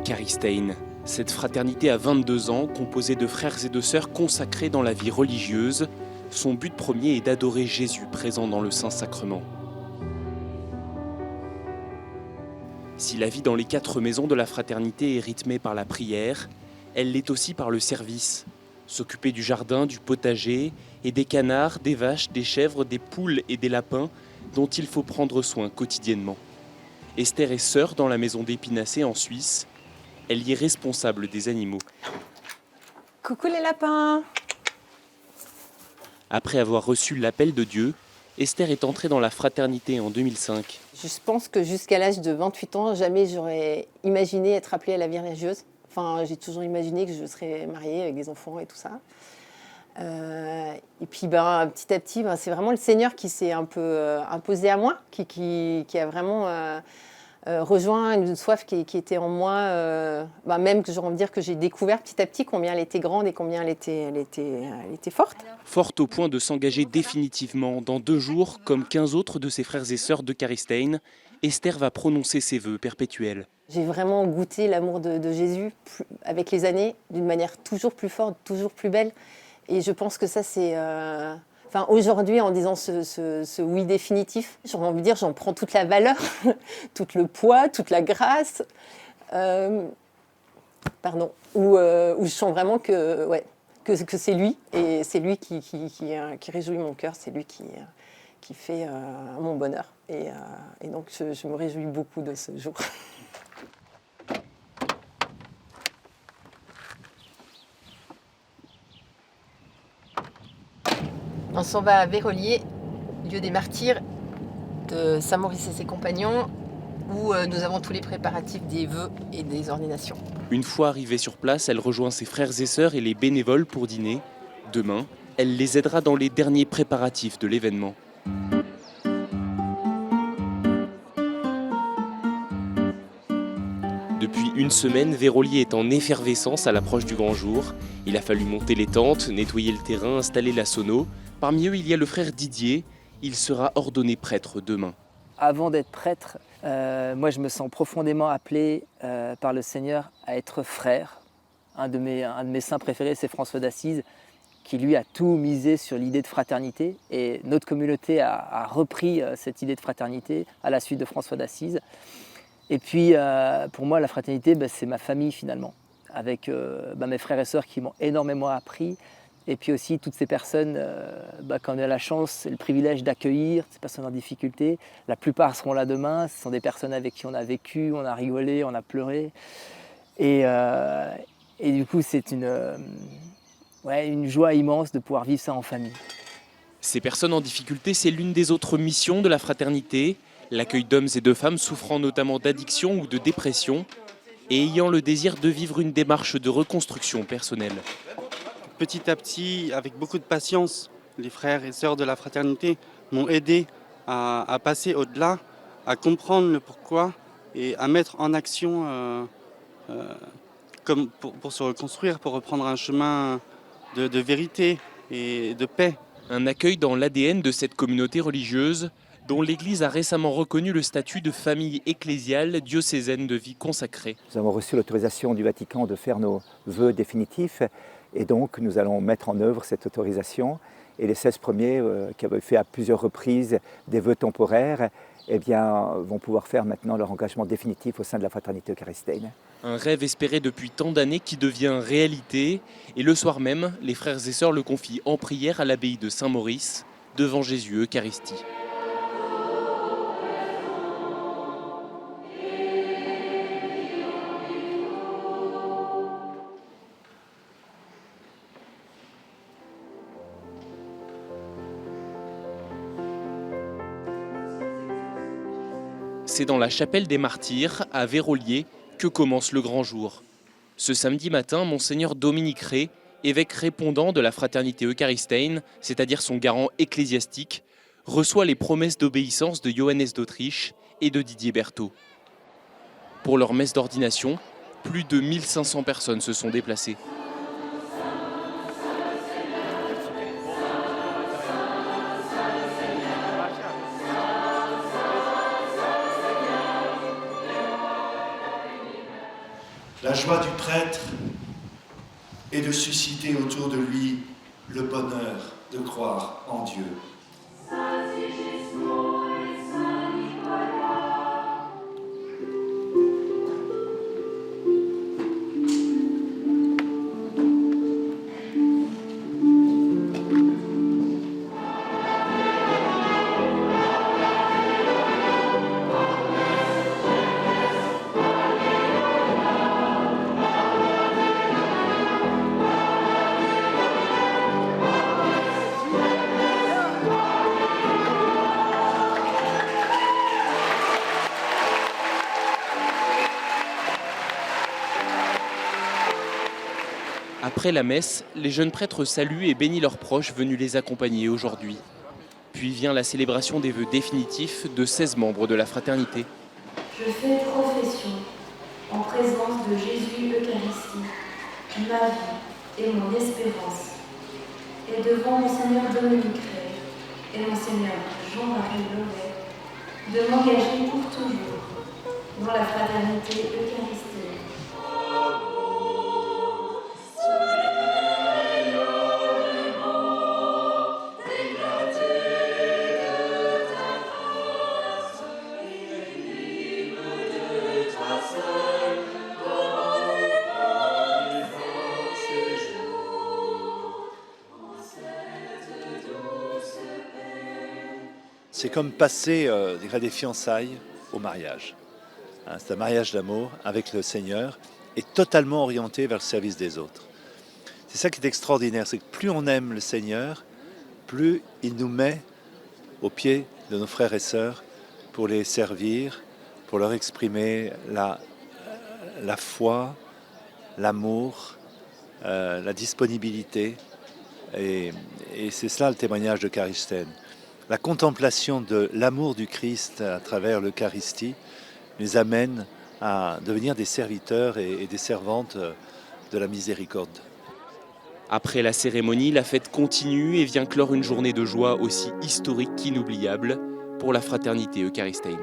Eucharistain. Cette fraternité a 22 ans, composée de frères et de sœurs consacrés dans la vie religieuse. Son but premier est d'adorer Jésus présent dans le Saint-Sacrement. Si la vie dans les 4 maisons de la fraternité est rythmée par la prière, elle l'est aussi par le service. S'occuper du jardin, du potager et des canards, des vaches, des chèvres, des poules et des lapins dont il faut prendre soin quotidiennement. Esther est sœur dans la maison d'Épinacé en Suisse. Elle y est responsable des animaux. Coucou les lapins! Après avoir reçu l'appel de Dieu, Esther est entrée dans la fraternité en 2005. Je pense que jusqu'à l'âge de 28 ans, jamais j'aurais imaginé être appelée à la vie religieuse. Enfin, j'ai toujours imaginé que je serais mariée avec des enfants et tout ça. Et puis petit à petit, c'est vraiment le Seigneur qui s'est un peu imposé à moi, qui a vraiment rejoint une soif qui était en moi, même que j'ai envie de dire que j'ai découvert petit à petit combien elle était grande et combien elle était forte. Forte au point de s'engager définitivement dans 2 jours, comme 15 autres de ses frères et sœurs d'Eucharistain, Esther va prononcer ses vœux perpétuels. J'ai vraiment goûté l'amour de Jésus avec les années, d'une manière toujours plus forte, toujours plus belle. Et je pense que ça, c'est... aujourd'hui, en disant ce oui définitif, j'ai envie de dire, j'en prends toute la valeur, tout le poids, toute la grâce. Où je sens vraiment que c'est lui, et c'est lui qui réjouit mon cœur, c'est lui qui fait mon bonheur. Et donc, je me réjouis beaucoup de ce jour. On s'en va à Vérolier, lieu des martyrs de Saint Maurice et ses compagnons, où nous avons tous les préparatifs des vœux et des ordinations. Une fois arrivée sur place, elle rejoint ses frères et sœurs et les bénévoles pour dîner. Demain, elle les aidera dans les derniers préparatifs de l'événement. Depuis une semaine, Vérolier est en effervescence à l'approche du grand jour. Il a fallu monter les tentes, nettoyer le terrain, installer la sono. Parmi eux, il y a le frère Didier. Il sera ordonné prêtre demain. Avant d'être prêtre, moi je me sens profondément appelé par le Seigneur à être frère. Un de mes saints préférés, c'est François d'Assise, qui lui a tout misé sur l'idée de fraternité. Et notre communauté a repris cette idée de fraternité à la suite de François d'Assise. Et puis pour moi, la fraternité, c'est ma famille finalement, avec mes frères et sœurs qui m'ont énormément appris. Et puis aussi toutes ces personnes qu'on a la chance et le privilège d'accueillir, ces personnes en difficulté. La plupart seront là demain, ce sont des personnes avec qui on a vécu, on a rigolé, on a pleuré. Et du coup, c'est une joie immense de pouvoir vivre ça en famille. Ces personnes en difficulté, c'est l'une des autres missions de la fraternité. L'accueil d'hommes et de femmes souffrant notamment d'addiction ou de dépression et ayant le désir de vivre une démarche de reconstruction personnelle. Petit à petit, avec beaucoup de patience, les frères et sœurs de la fraternité m'ont aidé à passer au-delà, à comprendre le pourquoi et à mettre en action comme pour se reconstruire, pour reprendre un chemin de vérité et de paix. Un accueil dans l'ADN de cette communauté religieuse dont l'Église a récemment reconnu le statut de famille ecclésiale diocésaine de vie consacrée. Nous avons reçu l'autorisation du Vatican de faire nos vœux définitifs et donc nous allons mettre en œuvre cette autorisation. Et les 16 premiers qui avaient fait à plusieurs reprises des vœux temporaires vont pouvoir faire maintenant leur engagement définitif au sein de la fraternité Eucharistain. Un rêve espéré depuis tant d'années qui devient réalité. Et le soir même, les frères et sœurs le confient en prière à l'abbaye de Saint-Maurice, devant Jésus Eucharistie. C'est dans la chapelle des Martyrs, à Vérolier, que commence le grand jour. Ce samedi matin, Monseigneur Dominique Rey, évêque répondant de la fraternité Eucharistain, c'est-à-dire son garant ecclésiastique, reçoit les promesses d'obéissance de Johannes d'Autriche et de Didier Berthaud. Pour leur messe d'ordination, plus de 1500 personnes se sont déplacées. La joie du prêtre est de susciter autour de lui le bonheur de croire en Dieu. Après la messe, les jeunes prêtres saluent et bénissent leurs proches venus les accompagner aujourd'hui. Puis vient la célébration des vœux définitifs de 16 membres de la fraternité. Je fais profession en présence de Jésus Eucharistie, ma vie et mon espérance, et devant Monseigneur Dominique Ray et Monseigneur Jean-Marie Loret, de m'engager pour toujours dans la fraternité eucharistique. C'est comme passer des fiançailles au mariage. C'est un mariage d'amour avec le Seigneur et totalement orienté vers le service des autres. C'est ça qui est extraordinaire, c'est que plus on aime le Seigneur, plus il nous met au pied de nos frères et sœurs pour les servir, pour leur exprimer la foi, l'amour, la disponibilité. Et c'est cela le témoignage d'Eucharistie. La contemplation de l'amour du Christ à travers l'Eucharistie nous amène à devenir des serviteurs et des servantes de la miséricorde. Après la cérémonie, la fête continue et vient clore une journée de joie aussi historique qu'inoubliable pour la fraternité eucharistéenne.